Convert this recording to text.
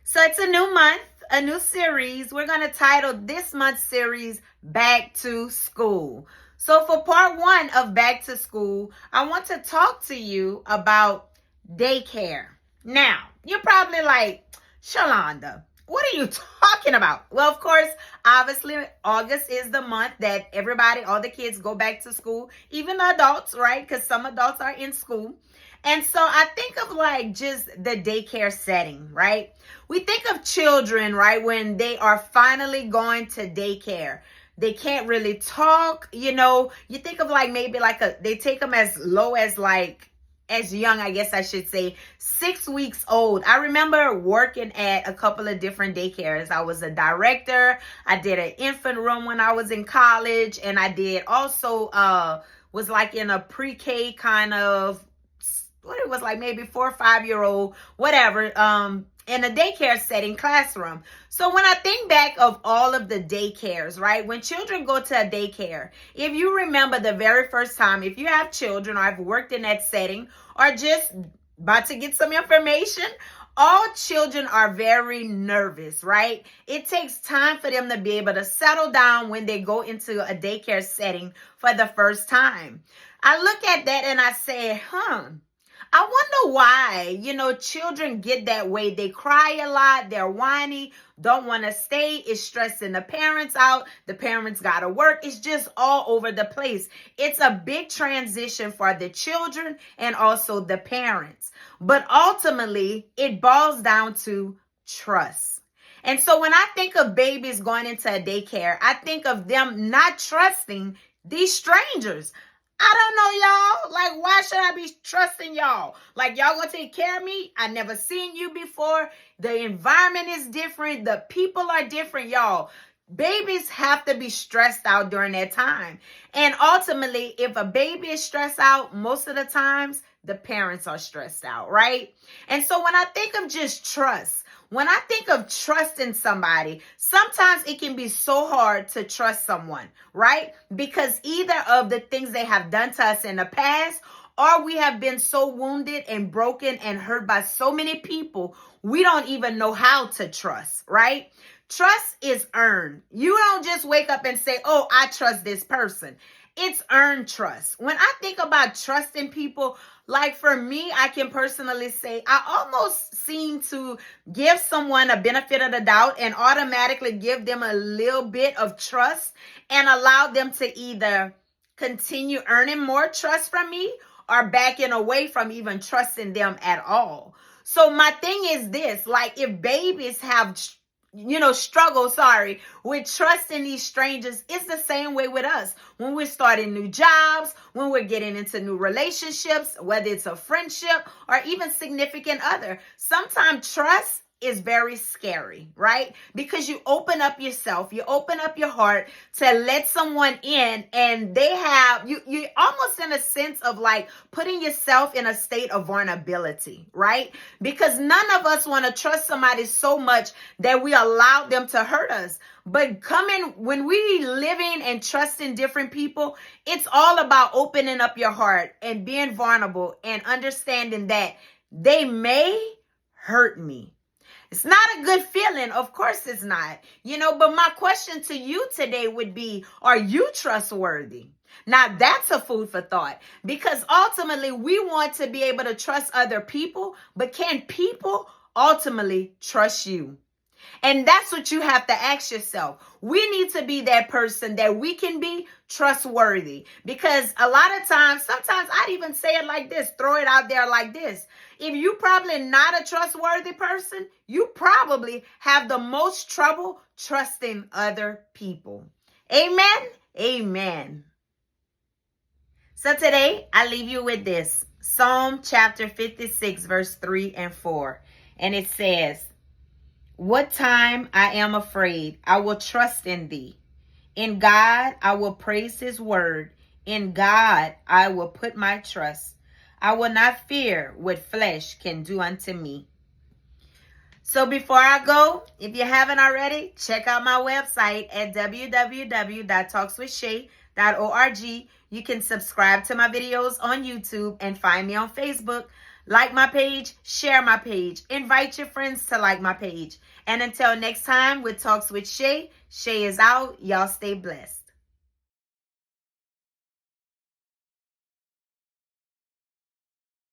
So it's a new month, a new series. We're going to title this month's series Back to School. So for part one of Back to School, I want to talk to you about daycare. Now, you're probably like, Shalonda, what are you talking about? Well, of course, obviously, August is the month that everybody, all the kids go back to school, even the adults, right? Because some adults are in school. And so I think of like just the daycare setting, right? We think of children, right, when they are finally going to daycare. They can't really talk, you think of like maybe they take them as low as as young, I guess I should say, 6 weeks old. I remember working at a couple of different daycares. I was a director. I did an infant room when I was in college. And I did also, was like in a pre-K kind of, what it was like maybe 4 or 5 year old, whatever, in a daycare setting classroom. So when I think back of all of the daycares, right, when children go to a daycare, if you remember the very first time, if you have children or I've worked in that setting or just about to get some information, all children are very nervous, right? It takes time for them to be able to settle down when they go into a daycare setting for the first time. I look at that and I say, I wonder why, children get that way. They cry a lot. They're whiny, don't want to stay. It's stressing the parents out. The parents got to work. It's just all over the place. It's a big transition for the children and also the parents. But ultimately, it boils down to trust. And so when I think of babies going into a daycare, I think of them not trusting these strangers. I don't know, y'all. Like, why should I be trusting y'all? Like, y'all gonna take care of me? I never seen you before. The environment is different. The people are different, y'all. Babies have to be stressed out during that time. And ultimately, if a baby is stressed out, most of the times, the parents are stressed out, right? And so when I think of just trust, when I think of trusting somebody, sometimes it can be so hard to trust someone, right? Because either of the things they have done to us in the past, or we have been so wounded and broken and hurt by so many people, we don't even know how to trust, right? Trust is earned. You don't just wake up and say, oh, I trust this person. It's earned trust. When I think about trusting people, like for me, I can personally say I almost seem to give someone a benefit of the doubt and automatically give them a little bit of trust and allow them to either continue earning more trust from me or backing away from even trusting them at all. So my thing is this, like if babies have struggle, with trusting these strangers, it's the same way with us. When we're starting new jobs, when we're getting into new relationships, whether it's a friendship or even significant other, sometimes trust is very scary, right? Because you open up yourself, you open up your heart to let someone in, and they have you almost in a sense of like putting yourself in a state of vulnerability, right? Because none of us want to trust somebody so much that we allow them to hurt us. But when we living and trusting different people, it's all about opening up your heart and being vulnerable and understanding that they may hurt me. It's not a good feeling. Of course it's not. But my question to you today would be, are you trustworthy? Now that's a food for thought, because ultimately we want to be able to trust other people, but can people ultimately trust you? And that's what you have to ask yourself. We need to be that person that we can be trustworthy, because a lot of times, sometimes I'd even say it like this, throw it out there like this. If you probably not a trustworthy person, you probably have the most trouble trusting other people. Amen. Amen. So today I leave you with this. Psalm chapter 56, verse 3 and 4. And it says, what time I am afraid, I will trust in thee. In God, I will praise his word. In God, I will put my trust. I will not fear what flesh can do unto me. So before I go, if you haven't already, check out my website at www.talkswithshay.org. You can subscribe to my videos on YouTube and find me on Facebook. Like my page, share my page, invite your friends to like my page. And until next time with Talks with Shay, Shay is out. Y'all stay blessed.